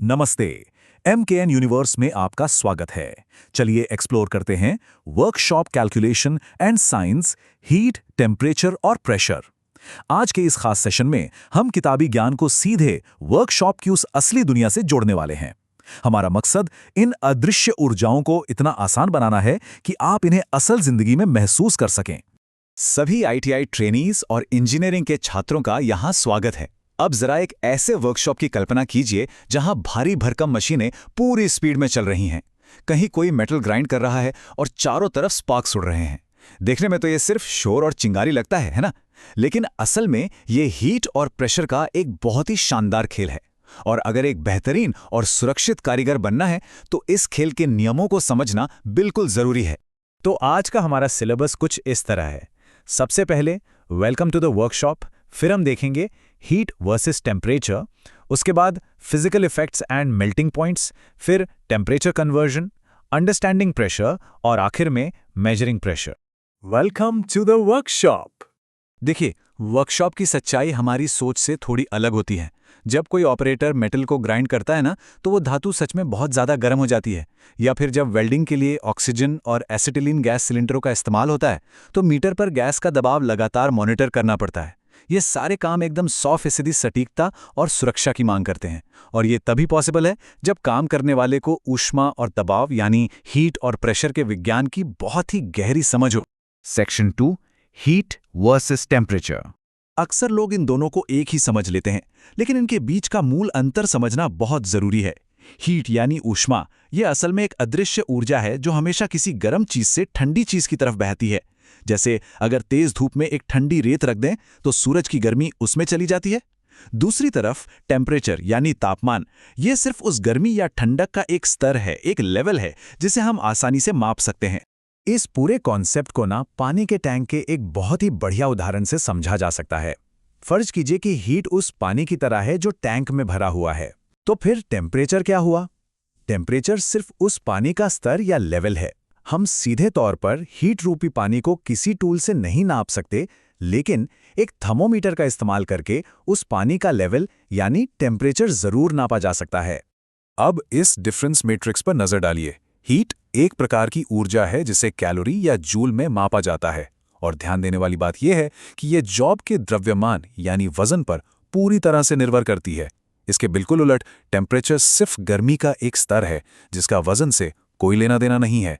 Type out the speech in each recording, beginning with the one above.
नमस्ते। MKN universe में आपका स्वागत है। चलिए एक्सप्लोर करते हैं workshop calculation and science, heat, temperature और प्रेशर। आज के इस खास सेशन में हम किताबी ज्ञान को सीधे वर्कशॉप की उस असली दुनिया से जोड़ने वाले हैं। हमारा मकसद इन अदृश्य ऊर्जाओं को इतना आसान बनाना है कि आप इन्हें असल जिंदगी में महसूस कर सकें। सभी ITI ट्रेनीज और इंजीनियरिंग के छात्रों का यहाँ स्वागत है। अब जरा एक ऐसे वर्कशॉप की कल्पना कीजिए जहां भारी भरकम मशीनें पूरी स्पीड में चल रही हैं। कहीं कोई मेटल ग्राइंड कर रहा है और चारों तरफ स्पार्क्स उड़ रहे हैं। देखने में तो ये सिर्फ शोर और चिंगारी लगता है ना? लेकिन असल में ये हीट और प्रेशर का एक बहुत ही शानदार खेल है। और अगर एक बेहतरीन और सुरक्षित कारीगर बनना है तो इस खेल के नियमों को समझना बिल्कुल जरूरी है। तो आज का हमारा सिलेबस कुछ इस तरह है। सबसे पहले वेलकम टू द वर्कशॉप, फिर हम देखेंगे हीट वर्सेस टेम्परेचर, उसके बाद physical effects and melting points, फिर टेम्परेचर कन्वर्जन, अंडरस्टैंडिंग प्रेशर और आखिर में measuring pressure. Welcome to the workshop. देखिए, वर्कशॉप की सच्चाई हमारी सोच से थोड़ी अलग होती है। जब कोई ऑपरेटर मेटल को ग्राइंड करता है ना, तो वो धातु सच में बहुत ज़्यादा गर्म हो जाती है। या फिर जब वेल्डिंग के लिए ऑक्सीजन और एसिटिलीन गैस सिलेंडरों का इस्तेमाल होता है, तो मीटर पर गैस का दबाव लगातार मॉनिटर करना पड़ता है। ये सारे काम एकदम 100% सटीकता और सुरक्षा की मांग करते हैं। और ये तभी पॉसिबल है जब काम करने वाले को ऊष्मा और दबाव यानी हीट और प्रेशर के विज्ञान की बहुत ही गहरी समझ हो। Section 2, heat versus temperature. अक्सर लोग इन दोनों को एक ही समझ लेते हैं, लेकिन इनके बीच का मूल अंतर समझना बहुत जरूरी है। हीट यानी ऊष्मा, यह असल में एक अदृश्य ऊर्जा है जो हमेशा किसी गर्म चीज से ठंडी चीज की तरफ बहती है। जैसे अगर तेज धूप में एक ठंडी रेत रख दें तो सूरज की गर्मी उसमें चली जाती है। दूसरी तरफ टेम्परेचर यानी तापमान, यह सिर्फ उस गर्मी या ठंडक का एक स्तर है, एक लेवल है जिसे हम आसानी से माप सकते हैं। इस पूरे कॉन्सेप्ट को ना पानी के टैंक के एक बहुत ही बढ़िया उदाहरण से समझा जा सकता है। फर्ज कीजिए कि हीट उस पानी की तरह है जो टैंक में भरा हुआ है। तो फिर टेम्परेचर क्या हुआ? टेम्परेचर सिर्फ उस पानी का स्तर या लेवल है। हम सीधे तौर पर हीट रूपी पानी को किसी टूल से नहीं नाप सकते, लेकिन एक थर्मोमीटर का इस्तेमाल करके उस पानी का लेवल यानी टेम्परेचर जरूर नापा जा सकता है। अब इस डिफरेंस मैट्रिक्स पर नजर डालिए। हीट एक प्रकार की ऊर्जा है जिसे कैलोरी या जूल में मापा जाता है। और ध्यान देने वाली बात यह है कि यह जॉब के द्रव्यमान यानी वजन पर पूरी तरह से निर्भर करती है। इसके बिल्कुल उलट टेम्परेचर सिर्फ गर्मी का एक स्तर है जिसका वजन से कोई लेना देना नहीं है।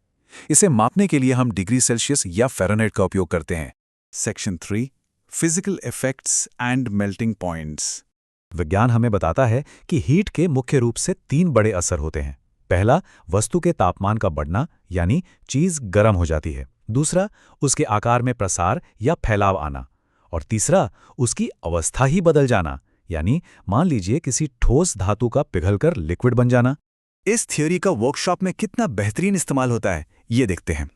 इसे मापने के लिए हम डिग्री सेल्सियस या फ़ारेनहाइट का उपयोग करते हैं। Section 3, physical effects and melting points. विज्ञान हमें बताता है कि हीट के मुख्य रूप से 3 बड़े असर होते हैं। पहला, वस्तु के तापमान का बढ़ना यानी चीज गर्म हो जाती है। दूसरा, उसके आकार में प्रसार या फैलाव आना। और तीसरा, उसकी अवस्था ही बदल जाना, यानी मान लीजिए किसी ठोस धातु का पिघलकर लिक्विड बन जाना। इस थ्योरी का वर्कशॉप में कितना बेहतरीन इस्तेमाल होता है, ये देखते हैं।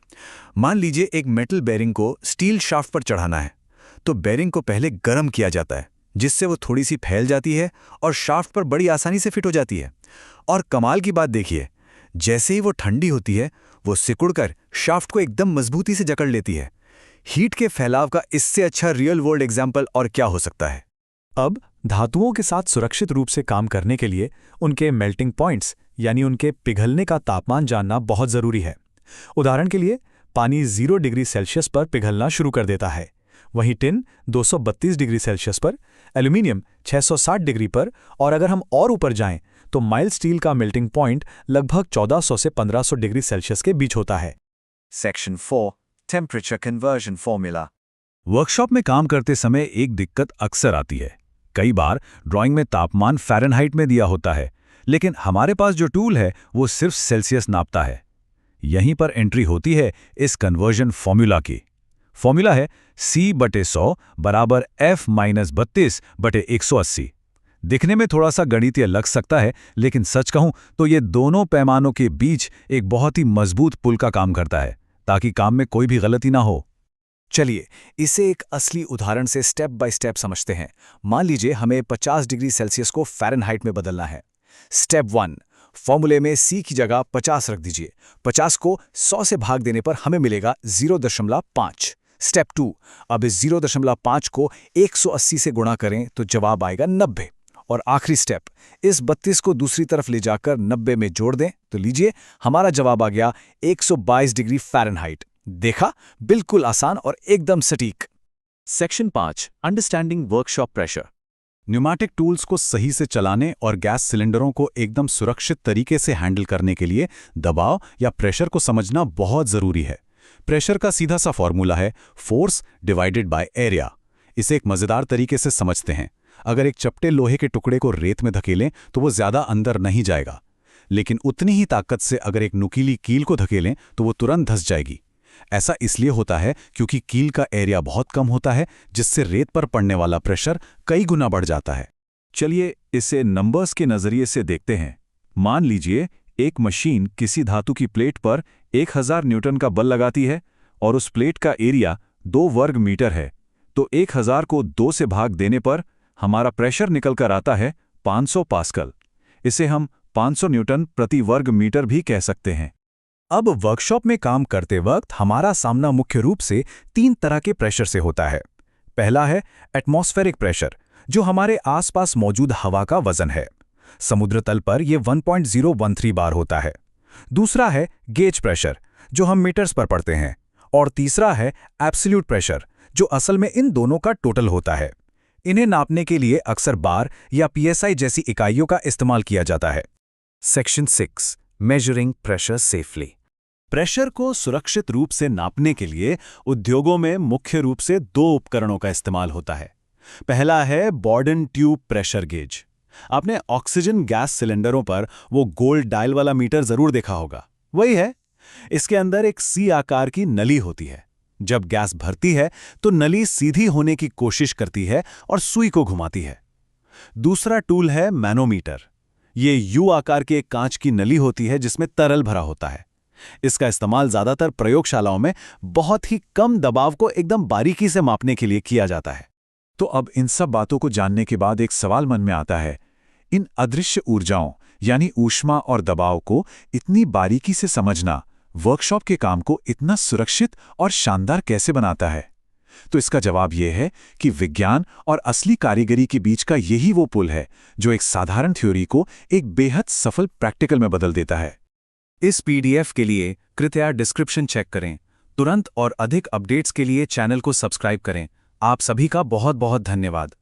मान लीजिए एक मेटल बेरिंग को स्टील शाफ्ट पर चढ़ाना है, तो बेरिंग को पहले गर्म किया जाता है, जिससे वो थोड़ी सी फैल जाती है और शाफ्ट पर बड़ी आसानी से फिट हो जाती है। और कमाल की बात देखिए, जैसे ही वो ठंडी होती है, वो सिकुड़कर शाफ्ट को एकदम मजबूती से जकड़ लेती है। हीट के फैलाव का इससे अच्छा रियल वर्ल्ड एग्जाम्पल और क्या हो सकता है। अब धातुओं के साथ सुरक्षित रूप से काम करने के लिए उनके मेल्टिंग पॉइंट्स यानी उनके पिघलने का तापमान जानना बहुत जरूरी है। उदाहरण के लिए पानी 0 डिग्री सेल्सियस पर पिघलना शुरू कर देता है, वहीं टिन 232 डिग्री सेल्सियस पर, एल्यूमिनियम 660 डिग्री पर, और अगर हम और ऊपर जाएं तो माइल्ड स्टील का मेल्टिंग पॉइंट लगभग 1400 से 1500 डिग्री सेल्सियस के बीच होता है। Section 4, temperature conversion formula. Workshop में काम करते समय एक दिक्कत अक्सर आती है। कई बार ड्राइंग में तापमान फ़ारेनहाइट में दिया होता है, लेकिन हमारे पास जो टूल है वो सिर्फ सेल्सियस नापता है। यहीं पर एंट्री होती है इस कन्वर्जन फॉर्मूला की। फॉर्मूला है C/100 बराबर F-32/180। दिखने में थोड़ा सा गणितीय लग सकता है, लेकिन सच कहूं तो ये दोनों पैमानों के बीच एक बहुत ही मजबूत पुल का काम करता है, ताकि काम में कोई भी गलती ना हो। चलिए इसे एक असली उदाहरण से स्टेप बाय स्टेप समझते हैं। मान लीजिए हमें 50 डिग्री सेल्सियस को फ़ारेनहाइट में बदलना है। स्टेप 1, फॉर्मूले में C की जगह 50 रख दीजिए। 50 को 100 से भाग देने पर हमें मिलेगा 0.5। स्टेप 2, अब इस 0.5 को 180 से गुणा करें तो जवाब आएगा 90। और आखिरी स्टेप, इस 32 को दूसरी तरफ ले जाकर 90 में जोड़ दें तो लीजिए हमारा जवाब आ गया 122 डिग्री फ़ारेनहाइट। देखा, बिल्कुल आसान और एकदम सटीक। Section 5 understanding workshop pressure. Pneumatic tools को सही से चलाने और गैस सिलेंडरों को एकदम सुरक्षित तरीके से हैंडल करने के लिए दबाव या प्रेशर को समझना बहुत ज़रूरी है। प्रेशर का सीधा सा फॉर्मूला है फोर्स डिवाइडेड बाय एरिया। इसे एक मज़ेदार तरीके से समझते हैं। अगर एक चपटे लोहे के टुकड़े को रेत में धकेलें तो वो ज़्यादा अंदर नहीं जाएगा, लेकिन उतनी ही ताकत से अगर एक नुकीली कील को धकेलें तो वो तुरंत धंस जाएगी। ऐसा इसलिए होता है क्योंकि कील का एरिया बहुत कम होता है, जिससे रेत पर पड़ने वाला प्रेशर कई गुना बढ़ जाता है। चलिए इसे नंबर्स के नज़रिए से देखते हैं। मान लीजिए एक मशीन किसी धातु की प्लेट पर 1000 न्यूटन का बल लगाती है और उस प्लेट का एरिया 2 वर्ग मीटर है, तो 1000 को 2 से भाग देने पर हमारा प्रेशर निकलकर आता है 500 पास्कल। इसे हम 500 न्यूटन प्रति वर्ग मीटर भी कह सकते हैं। अब वर्कशॉप में काम करते वक्त हमारा सामना मुख्य रूप से 3 तरह के प्रेशर से होता है। पहला है एटमॉस्फेरिक प्रेशर, जो हमारे आसपास मौजूद हवा का वजन है। समुद्र तल पर यह 1.013 बार होता है। दूसरा है गेज प्रेशर, जो हम मीटर्स पर पढ़ते हैं। और तीसरा है एब्सोल्यूट प्रेशर, जो असल में इन दोनों का टोटल होता है। इन्हें नापने के लिए अक्सर बार या PSI जैसी इकाइयों का इस्तेमाल किया जाता है। Section 6 measuring pressure safely. Pressure को सुरक्षित रूप से नापने के लिए उद्योगों में मुख्य रूप से 2 उपकरणों का इस्तेमाल होता है। पहला है बॉर्डन ट्यूब प्रेशर गेज। आपने ऑक्सीजन गैस सिलेंडरों पर वो गोल डायल वाला मीटर जरूर देखा होगा, वही है। इसके अंदर एक C आकार की नली होती है। जब गैस भरती है तो नली सीधी होने की कोशिश करती है और सुई को घुमाती है। दूसरा टूल है मैनोमीटर। ये U आकार की एक कांच की नली होती है जिसमें तरल भरा होता है। इसका इस्तेमाल ज्यादातर प्रयोगशालाओं में बहुत ही कम दबाव को एकदम बारीकी से मापने के लिए किया जाता है। तो अब इन सब बातों को जानने के बाद एक सवाल मन में आता है, इन अदृश्य ऊर्जाओं यानी ऊष्मा और दबाव को इतनी बारीकी से समझना वर्कशॉप के काम को इतना सुरक्षित और शानदार कैसे बनाता है? तो इसका जवाब यह है कि विज्ञान और असली कारीगरी के बीच का यही वो पुल है जो एक साधारण थ्योरी को एक बेहद सफल प्रैक्टिकल में बदल देता है। इस PDF के लिए कृपया डिस्क्रिप्शन चेक करें। तुरंत और अधिक अपडेट्स के लिए चैनल को सब्सक्राइब करें। आप सभी का बहुत बहुत धन्यवाद।